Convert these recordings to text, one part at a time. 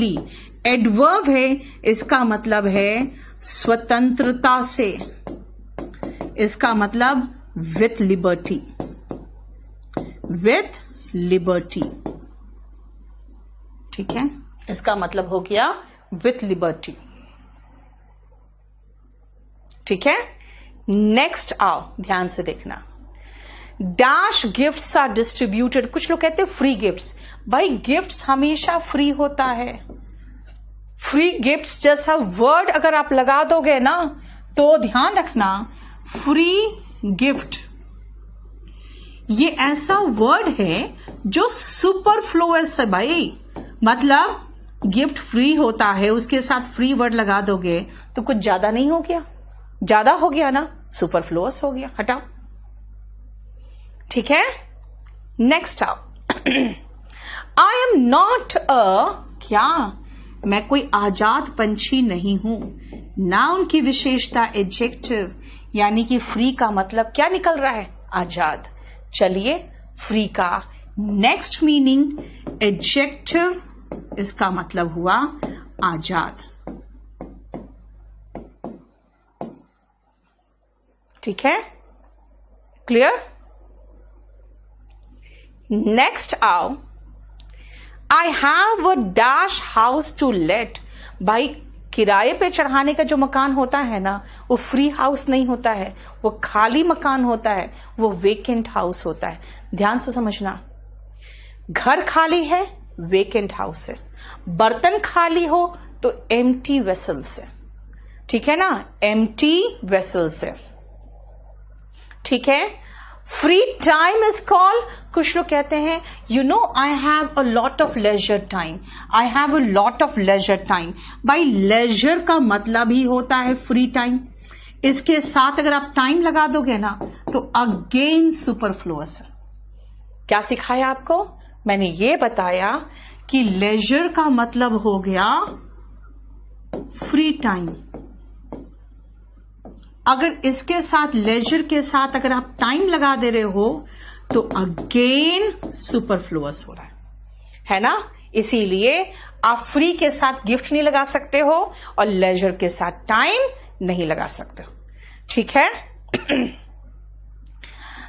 Freely, adverb है, इसका मतलब है स्वतंत्रता से, इसका मतलब विथ लिबर्टी, विथ लिबर्टी। ठीक है, इसका मतलब हो गया विथ लिबर्टी। ठीक है, नेक्स्ट आओ, ध्यान से देखना। डैश गिफ्ट्स आर डिस्ट्रीब्यूटेड, कुछ लोग कहते हैं फ्री गिफ्ट्स। भाई गिफ्ट्स हमेशा फ्री होता है। फ्री गिफ्ट्स जैसा वर्ड अगर आप लगा दोगे ना, तो ध्यान रखना, फ्री गिफ्ट ये ऐसा वर्ड है जो सुपरफ्लुअस है भाई। मतलब गिफ्ट फ्री होता है, उसके साथ फ्री वर्ड लगा दोगे तो कुछ ज्यादा नहीं हो गया? ज्यादा हो गया ना, सुपरफ्लुअस हो गया, हटाओ। ठीक है, नेक्स्ट आओ। आई एम नॉट क्या, मैं कोई आजाद पंछी नहीं हूं। नाउन की विशेषता एडजेक्टिव, यानी कि फ्री का मतलब क्या निकल रहा है? आजाद। चलिए, फ्री का नेक्स्ट मीनिंग एडजेक्टिव, इसका मतलब हुआ आजाद। ठीक है, क्लियर? नेक्स्ट आओ। I have a dash house to let. भाई किराए पे चढ़ाने का जो मकान होता है ना, वो फ्री हाउस नहीं होता है, वो खाली मकान होता है, वो वेकेंट हाउस होता है। ध्यान से समझना, घर खाली है, वेकेंट हाउस है। बर्तन खाली हो तो एम्प्टी वेसल्स है। ठीक है ना, एम्प्टी वेसल्स है। ठीक है, फ्री टाइम इज कॉल्ड, कुछ लोग कहते हैं you know I have a lot of leisure time, I have a lot of leisure time. भाई लेजर का मतलब ही होता है फ्री टाइम, इसके साथ अगर आप टाइम लगा दोगे ना तो अगेन सुपरफ्लुअस। क्या सिखाया आपको? मैंने ये बताया कि लेजर का मतलब हो गया फ्री टाइम। अगर इसके साथ लेजर के साथ अगर आप टाइम लगा दे रहे हो तो अगेन सुपरफ्लुअस हो रहा है ना? इसीलिए आप फ्री के साथ गिफ्ट नहीं लगा सकते हो और लेजर के साथ टाइम नहीं लगा सकते हो। ठीक है।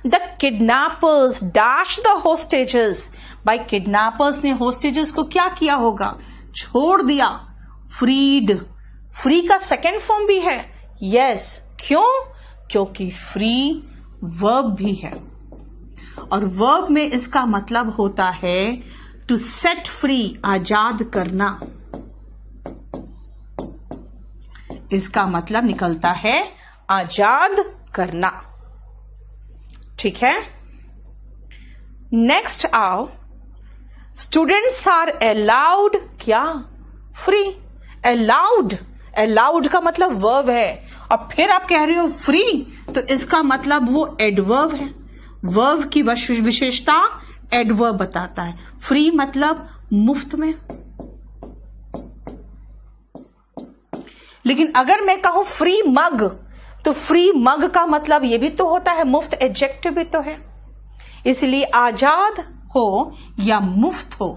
The kidnappers dash the hostages. भाई किडनैपर्स ने होस्टेजेस को क्या किया होगा? छोड़ दिया। फ्रीड, फ्री का सेकेंड फॉर्म भी है। यस, क्यों? क्योंकि फ्री वर्ब भी है और वर्ब में इसका मतलब होता है टू सेट फ्री, आजाद करना। इसका मतलब निकलता है आजाद करना। ठीक है, नेक्स्ट आओ। स्टूडेंट्स आर अलाउड क्या? फ्री। अलाउड, अलाउड का मतलब वर्ब है और फिर आप कह रहे हो फ्री, तो इसका मतलब वो एडवर्ब है। वर्ब की विशेषता एडवर्ब बताता है। फ्री मतलब मुफ्त में। लेकिन अगर मैं कहूं फ्री मग, तो फ्री मग का मतलब ये भी तो होता है मुफ्त, एडजेक्टिव भी तो है। इसलिए आजाद हो या मुफ्त हो,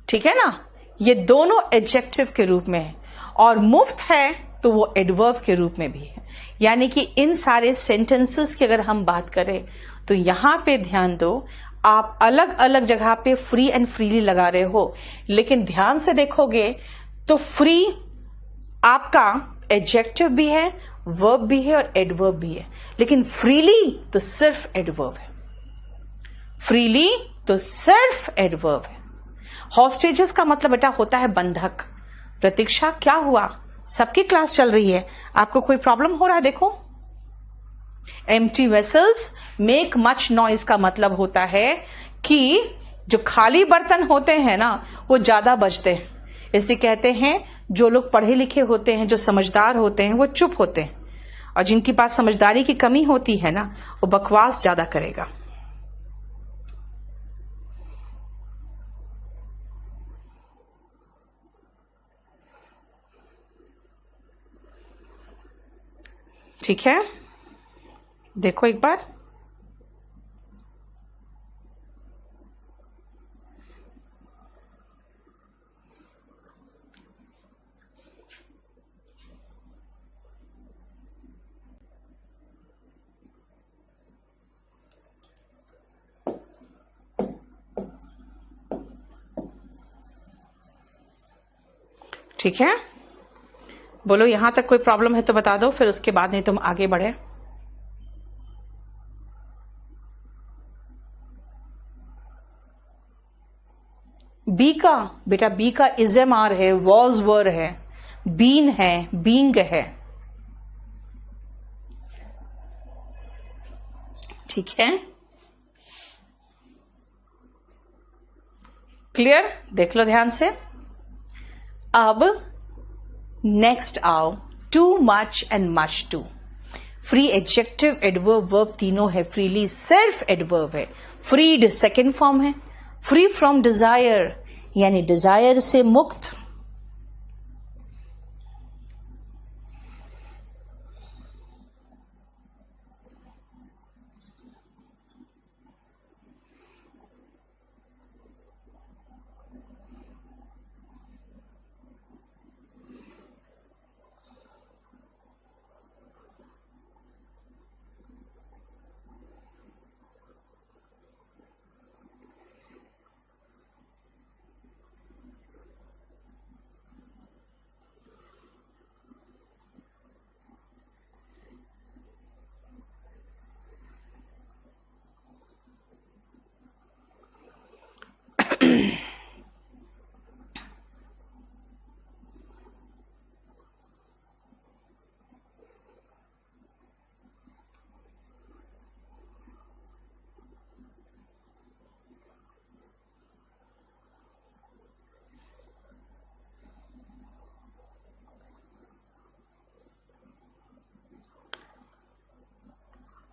ठीक है ना, ये दोनों एडजेक्टिव के रूप में है और मुफ्त है तो वो एडवर्ब के रूप में भी है। यानी कि इन सारे सेंटेंसेस की अगर हम बात करें तो यहां पे ध्यान दो, आप अलग अलग जगह पे फ्री एंड फ्रीली लगा रहे हो, लेकिन ध्यान से देखोगे तो फ्री आपका एडजेक्टिव भी है, वर्ब भी है और एडवर्ब भी है, लेकिन फ्रीली तो सिर्फ एडवर्ब है। फ्रीली तो सिर्फ एडवर्ब है। हॉस्टेजेस का मतलब बेटा होता है बंधक। प्रतीक्षा, क्या हुआ? सबकी क्लास चल रही है, आपको कोई प्रॉब्लम हो रहा है? देखो, empty vessels make much noise का मतलब होता है कि जो खाली बर्तन होते हैं ना वो ज्यादा बजते हैं। इसलिए कहते हैं जो लोग पढ़े लिखे होते हैं, जो समझदार होते हैं, वो चुप होते हैं और जिनके पास समझदारी की कमी होती है ना वो बकवास ज्यादा करेगा। ठीक है, देखो एक बार। ठीक है, बोलो यहां तक कोई प्रॉब्लम है तो बता दो, फिर उसके बाद नहीं तुम आगे बढ़े। बी का बेटा, बी का इजम आर है, वॉज वर है, बीन है, बींग है। ठीक है, क्लियर? देख लो ध्यान से। अब नेक्स्ट आओ, too much and much too. Free adjective, adverb, verb तीनों है। फ्रीली सिर्फ एडवर्ब है। फ्रीड सेकेंड फॉर्म है। फ्री फ्रॉम डिजायर यानी डिजायर से मुक्त।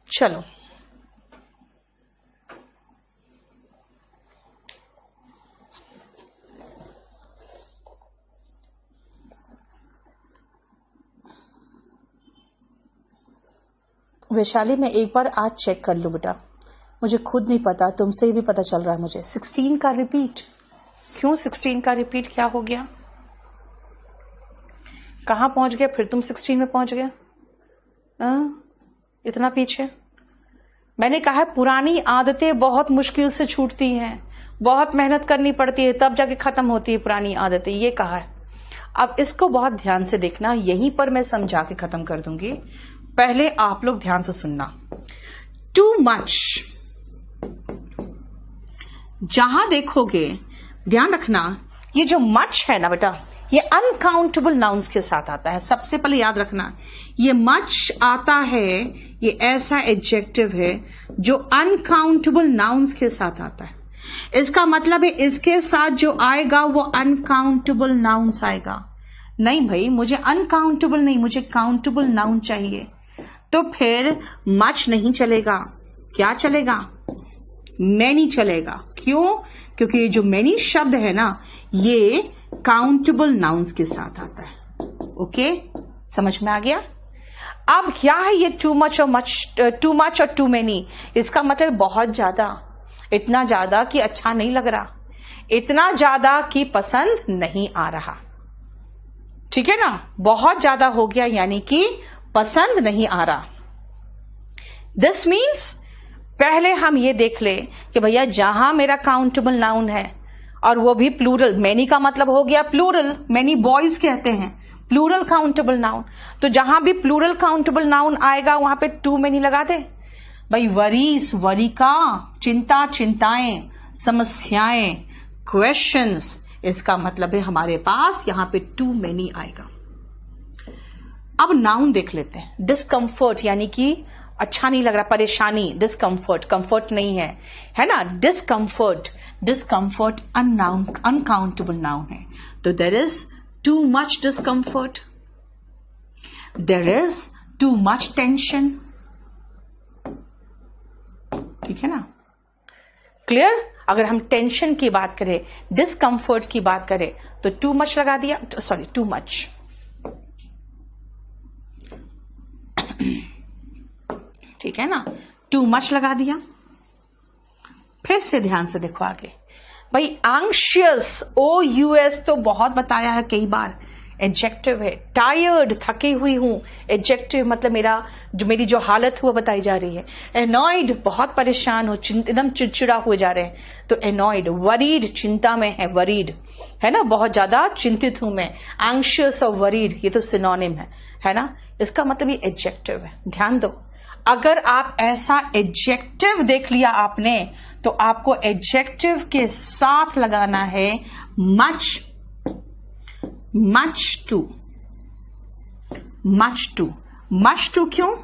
चलो वैशाली, मैं एक बार आज चेक कर लूं बेटा, मुझे खुद नहीं पता, तुमसे ही भी पता चल रहा है मुझे। 16 का रिपीट क्यों? 16 का रिपीट क्या हो गया? कहां पहुंच गया? फिर तुम 16 में पहुंच गया? इतना पीछे। मैंने कहा पुरानी आदतें बहुत मुश्किल से छूटती हैं, बहुत मेहनत करनी पड़ती है, तब जाके खत्म होती है पुरानी आदतें, ये कहा है। अब इसको बहुत ध्यान से देखना, यहीं पर मैं समझा के खत्म कर दूंगी, पहले आप लोग ध्यान से सुनना। टू मच, जहां देखोगे ध्यान रखना, ये जो मच है ना बेटा, ये अनकाउंटेबल नाउन्स के साथ आता है। सबसे पहले याद रखना, ये मच आता है, ये ऐसा एडजेक्टिव है जो अनकाउंटेबल नाउन्स के साथ आता है। इसका मतलब है इसके साथ जो आएगा वो अनकाउंटेबल नाउन्स आएगा। नहीं भाई, मुझे अनकाउंटेबल नहीं, मुझे काउंटेबल नाउन चाहिए। तो फिर मच नहीं चलेगा, क्या चलेगा? मैनी चलेगा। क्यों? क्योंकि ये जो मैनी शब्द है ना, ये काउंटेबल नाउन्स के साथ आता है। ओके, समझ में आ गया? अब क्या है ये टू मच और टू मैनी? इसका मतलब बहुत ज्यादा, इतना ज्यादा कि अच्छा नहीं लग रहा, इतना ज्यादा कि पसंद नहीं आ रहा। ठीक है ना? बहुत ज्यादा हो गया यानी कि पसंद नहीं आ रहा। दिस मीन्स पहले हम ये देख ले कि भैया जहां मेरा काउंटेबल नाउन है और वो भी प्लूरल, मैनी का मतलब हो गया प्लूरल, मैनी बॉयज कहते हैं, प्लूरल काउंटेबल नाउन। तो जहां भी प्लूरल काउंटेबल नाउन आएगा वहां पे टू मैनी लगा दे भाई। वरीस, वरी का, चिंता, चिंताएं, समस्याएं, क्वेश्चंस, इसका मतलब है हमारे पास यहां पे टू मैनी आएगा। अब नाउन देख लेते हैं। डिस्कम्फर्ट यानी कि अच्छा नहीं लग रहा, परेशानी, डिस्कम्फर्ट, कंफर्ट नहीं है, है ना? डिस्कम्फर्ट, डिस्कम्फर्ट अनकाउंटेबल नाउन है। तो there is too much discomfort, there is too much tension. ठीक है ना? क्लियर? अगर हम टेंशन की बात करें, डिस्कम्फर्ट की बात करें, तो टू मच लगा दिया, सॉरी टू मच। ठीक है ना? टू मच लगा दिया। फिर से ध्यान से देखो आगे भाई। एंग्शियस, OUS तो बहुत बताया है कई बार, एडजेक्टिव है। टायर्ड, थकी हुई हूं, एडजेक्टिव मतलब मेरी जो हालत है वो बताई जा रही है। एनॉयड, बहुत परेशान हो, एकदम चिड़चिड़ा हुए जा रहे हैं, तो एनॉयड। वरीड, चिंता में है, वरीड। है ना, बहुत ज्यादा चिंतित हूं मैं, एंग्शियस और वरीड, ये तो सिनोनिम है ना, इसका मतलब ये एडजेक्टिव है। ध्यान दो, अगर आप ऐसा एडजेक्टिव देख लिया आपने तो आपको एडजेक्टिव के साथ लगाना है much, much too, much too. Much too क्यों?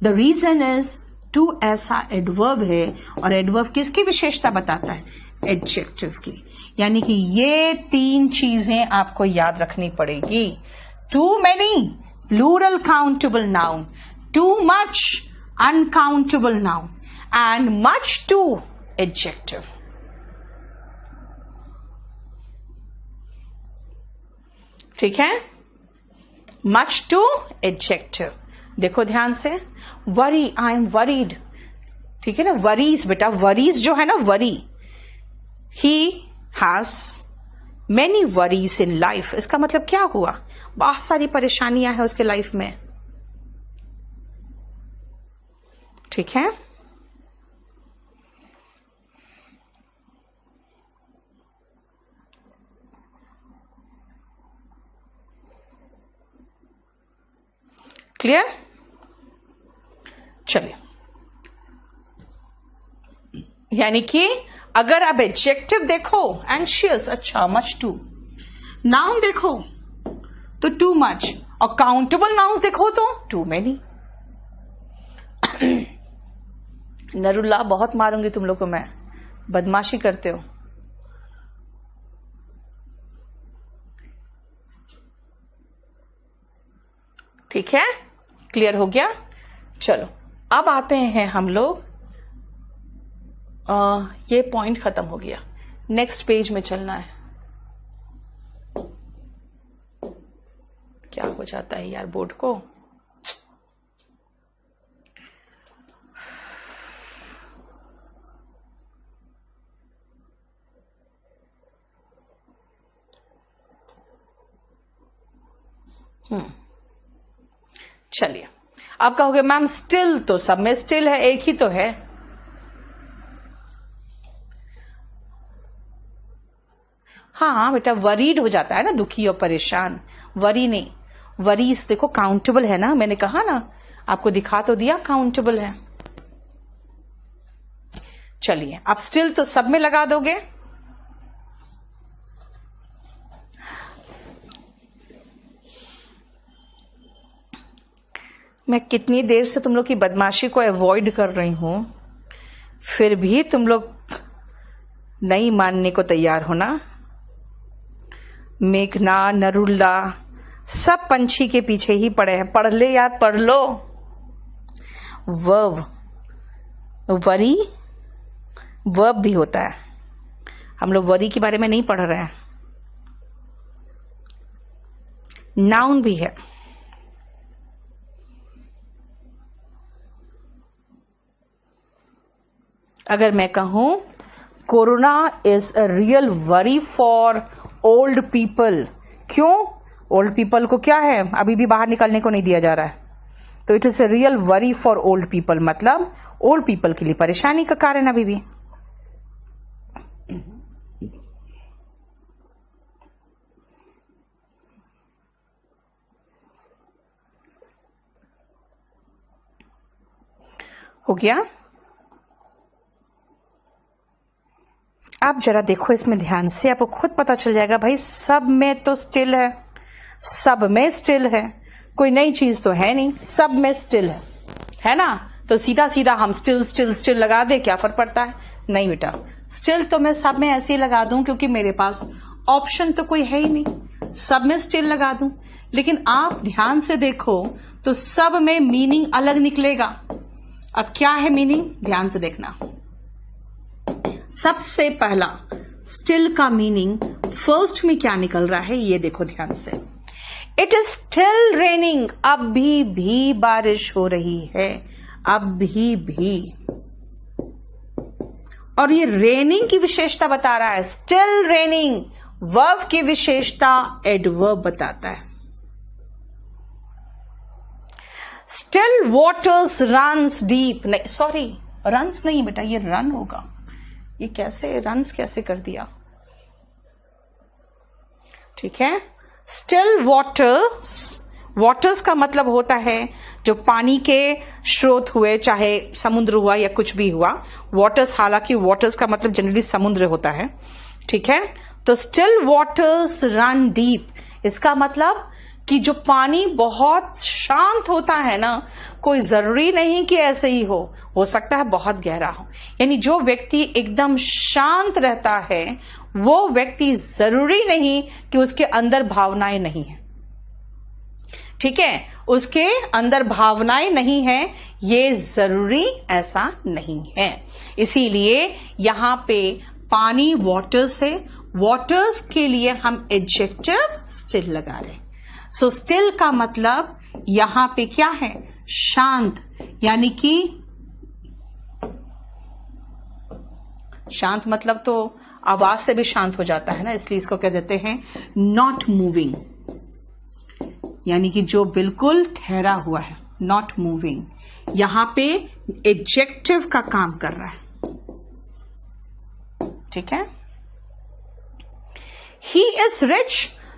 द रीजन इज टू ऐसा एडवर्ब है, और एडवर्ब किसकी विशेषता बताता है? एडजेक्टिव की। यानी कि ये तीन चीजें आपको याद रखनी पड़ेगी। Too many plural countable noun, too much uncountable noun, and much too adjective. ठीक है, मच टू एडजेक्टिव। देखो ध्यान से, वरी, आई एम वरीड, ठीक है ना, वरीज बेटा, वरीज जो है ना, worry, he has many worries in life. इसका मतलब क्या हुआ? बहुत सारी परेशानियां हैं उसके लाइफ में। ठीक है, क्लियर? चलिए, यानी कि अगर आप एडजेक्टिव देखो एंशियस, अच्छा मच टू, नाउन देखो तो टू मच, और काउंटेबल नाउन्स देखो तो टू मेनी। नरुल्ला, बहुत मारूंगी तुम लोग को मैं, बदमाशी करते हो। ठीक है, क्लियर हो गया? चलो अब आते हैं हम लोग, ये पॉइंट खत्म हो गया, नेक्स्ट पेज में चलना है। क्या हो जाता है यार बोर्ड को? चलिए, आप कहोगे मैम स्टिल, तो सब में स्टिल है, एक ही तो है। हाँ बेटा, वरीड हो जाता है ना, दुखी और परेशान, वरी नहीं। वरीज देखो काउंटेबल है ना, मैंने कहा ना, आपको दिखा तो दिया काउंटेबल है। चलिए, आप स्टिल तो सब में लगा दोगे। मैं कितनी देर से तुम लोग की बदमाशी को अवॉइड कर रही हूं, फिर भी तुम लोग नहीं मानने को तैयार हो ना। मेघना, नरुल्ला, सब पंछी के पीछे ही पड़े हैं। पढ़ ले यार, पढ़ लो। वर्ब, वरी वर्ब भी होता है, हम लोग वरी के बारे में नहीं पढ़ रहे हैं। नाउन भी है। अगर मैं कहूं corona is a real worry for old people, क्यों? ओल्ड पीपल को क्या है, अभी भी बाहर निकलने को नहीं दिया जा रहा है, तो it is a real worry for old people, मतलब ओल्ड पीपल के लिए परेशानी का कारण अभी भी। हो गया? आप जरा देखो इसमें ध्यान से, आपको खुद पता चल जाएगा भाई, सब में तो स्टिल है, सब में स्टिल है, कोई नई चीज तो है नहीं, सब में स्टिल है ना। तो सीधा सीधा हम स्टिल स्टिल स्टिल लगा दे, क्या फर्क पड़ता है? नहीं बेटा, स्टिल तो मैं सब में ऐसे ही लगा दूं क्योंकि मेरे पास ऑप्शन तो कोई है ही नहीं, सब में स्टिल लगा दूं। लेकिन आप ध्यान से देखो तो सब में मीनिंग अलग निकलेगा। अब क्या है मीनिंग, ध्यान से देखना। सबसे पहला स्टिल का मीनिंग फर्स्ट में क्या निकल रहा है, ये देखो ध्यान से। इट इज स्टिल रेनिंग, अभी भी बारिश हो रही है, अभी भी। और ये रेनिंग की विशेषता बता रहा है, स्टिल रेनिंग। वर्ब की विशेषता एडवर्ब बताता है। स्टिल वाटर्स रन्स डीप, नहीं सॉरी, रन्स नहीं बेटा, ये रन होगा। ये कैसे रन्स कैसे कर दिया? ठीक है। स्टिल वाटर्स का मतलब होता है जो पानी के स्रोत हुए, चाहे समुद्र हुआ या कुछ भी हुआ। वाटर्स, हालांकि वाटर्स का मतलब जनरली समुद्र होता है, ठीक है। तो स्टिल वाटर्स रन डीप, इसका मतलब कि जो पानी बहुत शांत होता है ना, कोई जरूरी नहीं कि ऐसे ही हो सकता है बहुत गहरा हो। यानी जो व्यक्ति एकदम शांत रहता है वो व्यक्ति जरूरी नहीं कि उसके अंदर भावनाएं नहीं है, ठीक है। उसके अंदर भावनाएं नहीं है ये जरूरी ऐसा नहीं है। इसीलिए यहां पे पानी वाटर्स है, वाटर्स के लिए हम एडजेक्टिव स्टिल लगा रहे हैं। सो स्टिल का मतलब यहां पे क्या है, शांत, यानी कि शांत मतलब तो आवाज से भी शांत हो जाता है ना, इसलिए इसको कह देते हैं नॉट मूविंग, यानी कि जो बिल्कुल ठहरा हुआ है, नॉट मूविंग। यहां पे एडजेक्टिव का काम कर रहा है, ठीक है। He is rich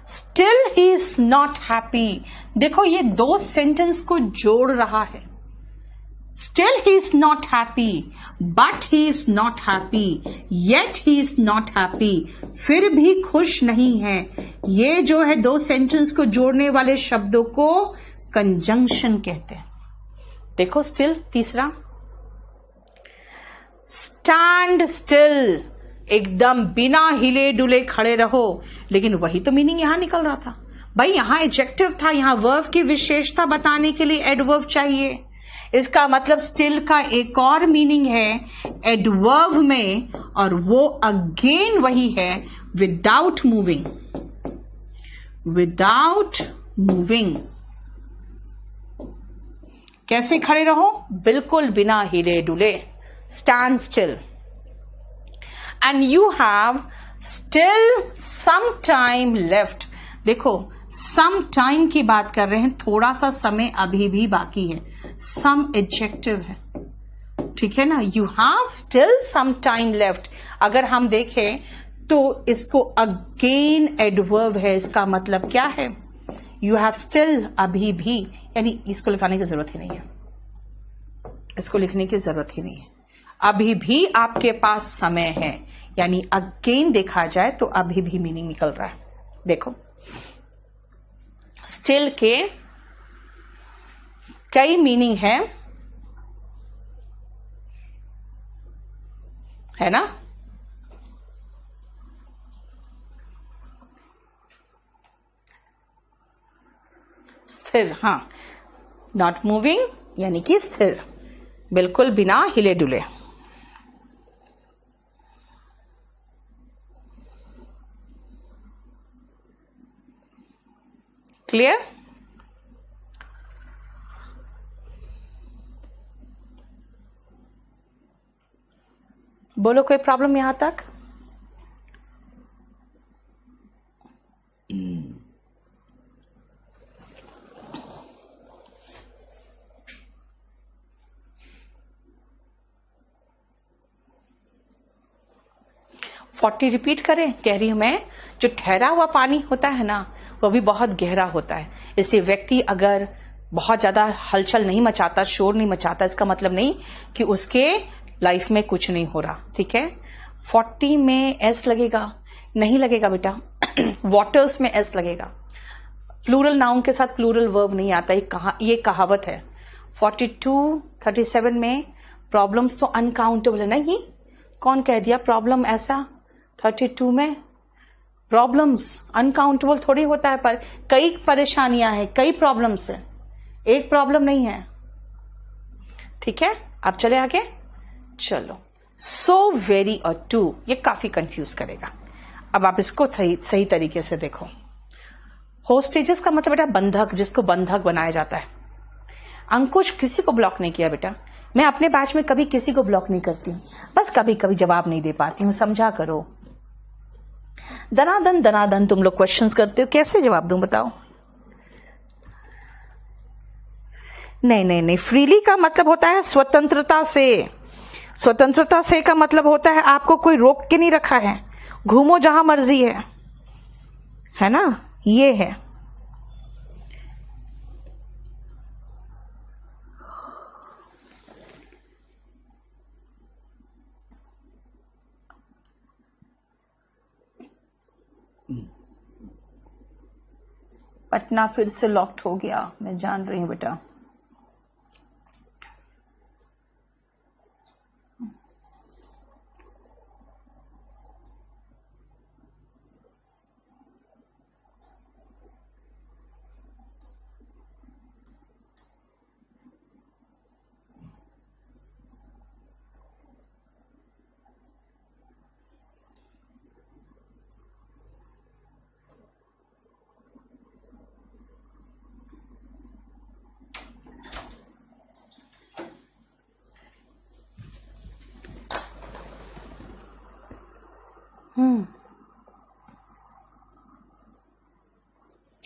still he is not happy. देखो ये दो सेंटेंस को जोड़ रहा है। Still he is not happy, but he is not happy, yet he is not happy. फिर भी खुश नहीं है। ये जो है दो सेंटेंस को जोड़ने वाले शब्दों को कंजंक्शन कहते हैं। देखो स्टिल, तीसरा स्टैंड स्टिल, एकदम बिना हिले डुले खड़े रहो। लेकिन वही तो मीनिंग यहां निकल रहा था भाई, यहां एडजेक्टिव था, यहां वर्ब की विशेषता बताने के लिए एडवर्ब चाहिए। इसका मतलब स्टिल का एक और मीनिंग है एडवर्ब में, और वो अगेन वही है विदाउट मूविंग। विदाउट मूविंग कैसे खड़े रहो, बिल्कुल बिना हिले डुले, stand still. And you have still some time left. देखो सम टाइम की बात कर रहे हैं, थोड़ा सा समय अभी भी बाकी है, सम एडजेक्टिव है, ठीक है ना। You have still some time left, अगर हम देखें तो इसको अगेन एडवर्ब है। इसका मतलब क्या है, यू हैव स्टिल, अभी भी, यानी इसको लिखाने की जरूरत ही नहीं है, इसको लिखने की जरूरत ही नहीं है। अभी भी आपके पास समय है, यानी अगेन देखा जाए तो अभी भी मीनिंग निकल रहा है। देखो स्टिल के कई मीनिंग है ना। स्थिर, हाँ, नॉट मूविंग यानी कि स्थिर, बिल्कुल बिना हिले डुले। क्लियर? बोलो कोई प्रॉब्लम यहां तक? फोर्टी रिपीट करें, कह रही हूं मैं, जो ठहरा हुआ पानी होता है ना वो भी बहुत गहरा होता है। इसलिए व्यक्ति अगर बहुत ज्यादा हलचल नहीं मचाता, शोर नहीं मचाता, इसका मतलब नहीं कि उसके लाइफ में कुछ नहीं हो रहा, ठीक है। 40 में एस लगेगा, नहीं लगेगा बेटा। वाटर्स में एस लगेगा, प्लूरल नाउन के साथ प्लूरल वर्ब नहीं आता, ये कहावत है। 42, 37 में प्रॉब्लम्स तो अनकाउंटेबल है। नहीं, कौन कह दिया प्रॉब्लम ऐसा? 32 में प्रॉब्लम्स अनकाउंटेबल थोड़ी होता है, पर कई परेशानियां हैं, कई प्रॉब्लम्स है, एक प्रॉब्लम नहीं है, ठीक है। अब चले आगे, चलो। सो वेरी और टू, ये काफी कंफ्यूज करेगा। अब आप इसको सही तरीके से देखो। होस्टेजेस का मतलब बेटा बंधक, जिसको बंधक बनाया जाता है। अंकुश किसी को ब्लॉक नहीं किया बेटा, मैं अपने बैच में कभी किसी को ब्लॉक नहीं करती हूँ, बस कभी कभी जवाब नहीं दे पाती हूँ, समझा करो। दनादन तुम लोग क्वेश्चंस करते हो, कैसे जवाब दूं बताओ? नहीं, फ्रीली का मतलब होता है स्वतंत्रता से। स्वतंत्रता से का मतलब होता है आपको कोई रोक के नहीं रखा है, घूमो जहां मर्जी है ना, ये है। पटना फिर से लॉक्ड हो गया, मैं जान रही हूं बेटा।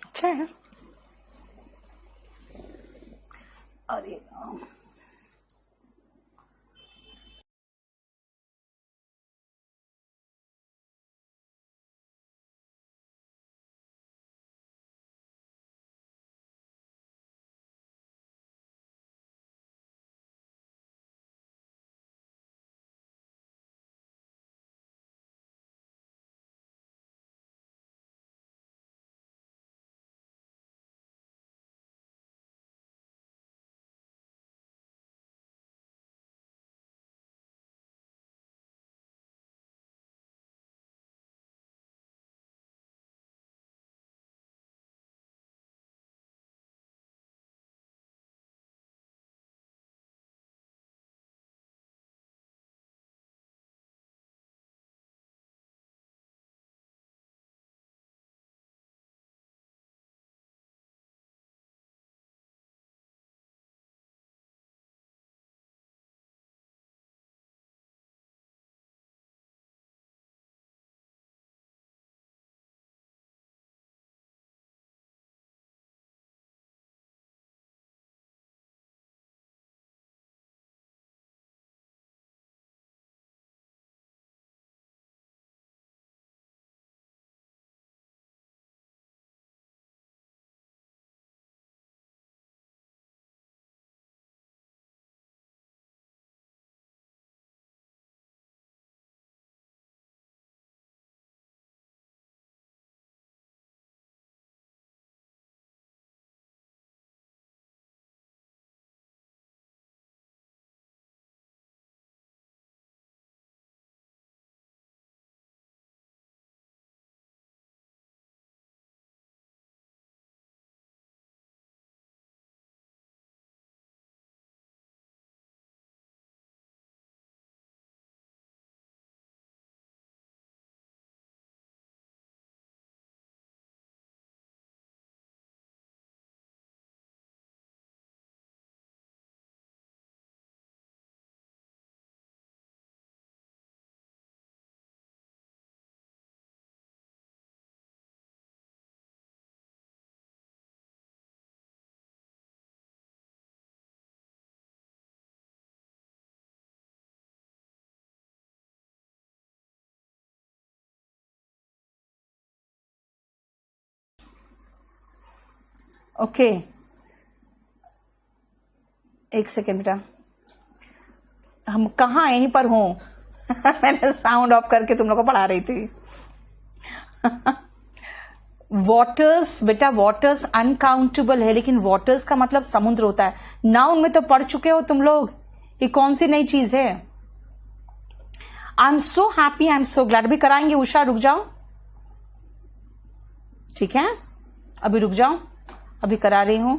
अच्छा है। अरे ओके, एक सेकेंड बेटा, हम कहाँ यहीं पर हों। मैंने साउंड ऑफ करके तुम लोग को पढ़ा रही थी। वाटर्स बेटा, वाटर्स अनकाउंटेबल है, लेकिन वाटर्स का मतलब समुद्र होता है। नाउन में तो पढ़ चुके हो तुम लोग, ये कौन सी नई चीज है। आई am so happy, I am so glad. अभी कराएंगे उषा, रुक जाओ, ठीक है, अभी रुक जाओ, अभी करा रही हूं।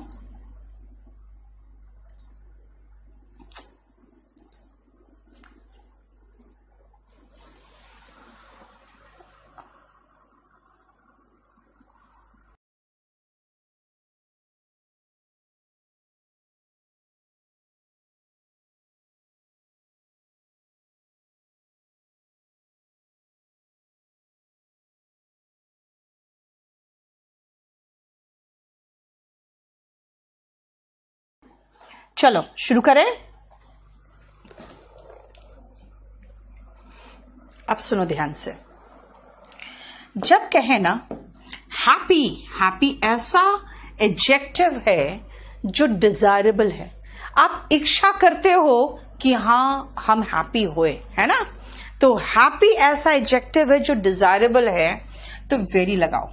चलो शुरू करें। अब सुनो ध्यान से, जब कहे ना हैप्पी, हैप्पी ऐसा एडजेक्टिव है जो डिजायरेबल है। आप इच्छा करते हो कि हाँ हम हैप्पी होए, है ना। तो हैप्पी ऐसा एडजेक्टिव है जो डिजायरेबल है, तो वेरी लगाओ।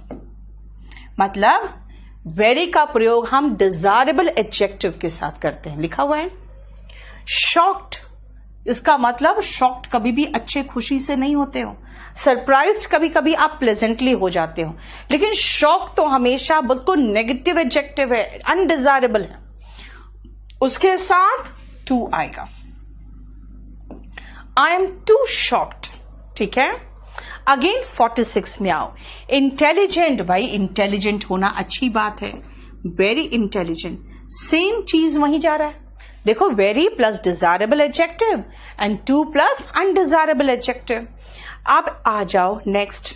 मतलब वेरी का प्रयोग हम डिजायरेबल एडजेक्टिव के साथ करते हैं, लिखा हुआ है। शॉक्ड, इसका मतलब शॉक्ड कभी भी अच्छे खुशी से नहीं होते हो। सरप्राइज्ड कभी कभी आप प्लेजेंटली हो जाते हो, लेकिन शॉक तो हमेशा बिल्कुल नेगेटिव एडजेक्टिव है, अनडिजायरेबल है। उसके साथ टू आएगा। आई एम टू शॉक्ड, ठीक है। अगेन 46 में आओ। इंटेलिजेंट, भाई इंटेलिजेंट होना अच्छी बात है, वेरी इंटेलिजेंट, सेम चीज वहीं जा रहा है। देखो very plus desirable adjective and two plus undesirable adjective. अब आ जाओ नेक्स्ट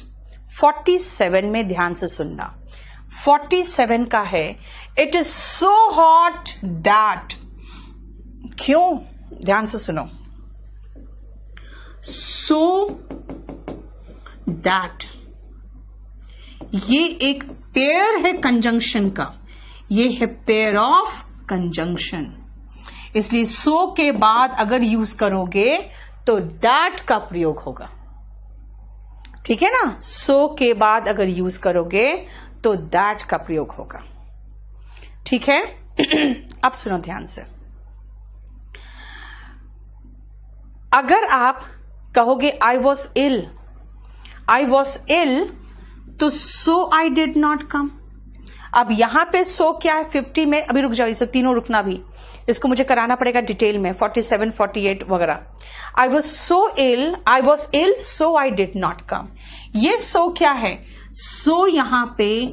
47 में, ध्यान से सुनना। 47 का है it is so hot that. क्यों, ध्यान से सुनो। सो दैट, ये एक पेयर है कंजंक्शन का, ये है पेयर ऑफ कंजंक्शन। इसलिए सो के बाद अगर यूज करोगे तो दैट का प्रयोग होगा, ठीक है ना। सो के बाद अगर यूज करोगे तो दैट का प्रयोग होगा, ठीक है। अब सुनो ध्यान से। अगर आप कहोगे आई वॉज इल, आई वॉज इल, तो सो आई डिड नॉट कम। अब यहां पे सो क्या है 50 में, अभी रुक जाओ, इसे तीनों रुकना भी, इसको मुझे कराना पड़ेगा डिटेल में, 47, 48 वगैरह। I was so ill, I was ill so I did not come. ये सो क्या है, सो यहां पे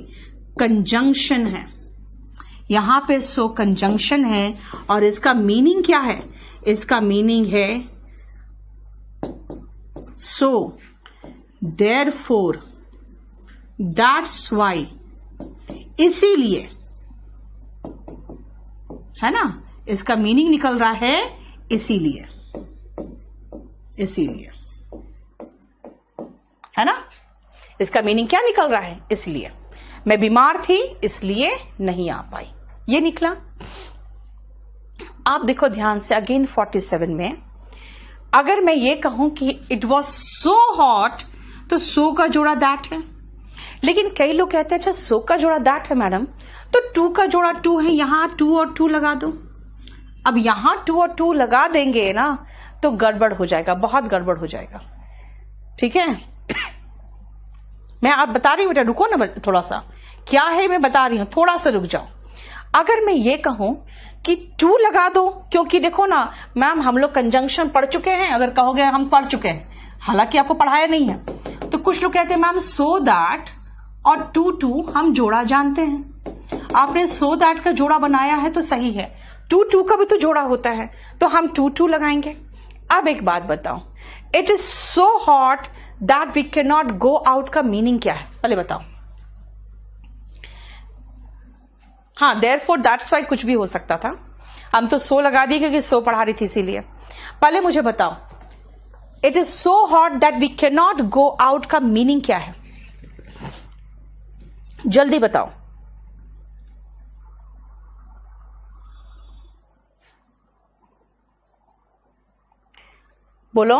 कंजंक्शन है, यहां पे सो कंजंक्शन है, और इसका मीनिंग क्या है, इसका मीनिंग है सो देयरफॉर दैट्स वाई, इसीलिए, है ना। इसका मीनिंग निकल रहा है इसीलिए, इसीलिए, है ना। इसका मीनिंग क्या निकल रहा है, इसलिए मैं बीमार थी इसलिए नहीं आ पाई, ये निकला। आप देखो ध्यान से अगेन 47 में, अगर मैं ये कहूं कि इट वॉज सो हॉट, तो सो का जोड़ा दैट है। लेकिन कई लोग कहते हैं अच्छा सो का जोड़ा दैट है मैडम, तो टू का जोड़ा टू है, यहां टू और टू लगा दो। अब यहां टू और टू लगा देंगे ना तो गड़बड़ हो जाएगा, बहुत गड़बड़ हो जाएगा, ठीक है। मैं आप बता रही हूं बेटा, रुको ना थोड़ा सा, क्या है मैं बता रही हूं, थोड़ा सा रुक जाओ। अगर मैं ये कहूं कि टू लगा दो, क्योंकि देखो ना मैम हम लोग कंजंक्शन पढ़ चुके हैं, अगर कहोगे हम पढ़ चुके हैं, हालांकि आपको पढ़ाया नहीं है, तो कुछ लोग कहते हैं मैम सो दैट और टू टू हम जोड़ा जानते हैं। आपने सो दैट का जोड़ा बनाया है तो सही है, टू टू का भी तो जोड़ा होता है, तो हम टू टू लगाएंगे। अब एक बात बताओ, it is so hot that we can not go out का मीनिंग क्या है, पहले बताओ। हाँ, देयरफॉर दैट्स वाई कुछ भी हो सकता था, हम तो सो लगा दिए क्योंकि सो पढ़ा रही थी इसीलिए। पहले मुझे बताओ, it is so hot that we can not go out का मीनिंग क्या है, जल्दी बताओ। बोलो।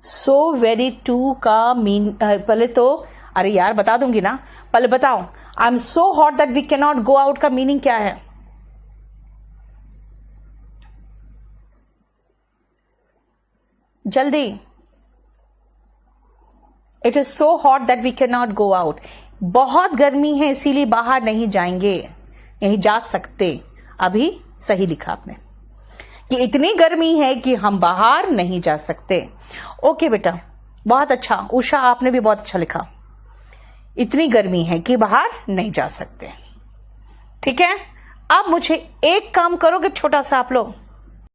सो वेरी टू का मीन, पहले तो अरे यार बता दूंगी ना, पहले बताओ। I am so hot that we can not go out का मीनिंग क्या है, जल्दी। It is so hot that we can not go out, बहुत गर्मी है इसीलिए बाहर नहीं जाएंगे, यहीं जा सकते। अभी सही लिखा आपने कि इतनी गर्मी है कि हम बाहर नहीं जा सकते। ओके बेटा, बहुत अच्छा। उषा आपने भी बहुत अच्छा लिखा, इतनी गर्मी है कि बाहर नहीं जा सकते, ठीक है। अब मुझे एक काम करोगे छोटा सा आप लोग,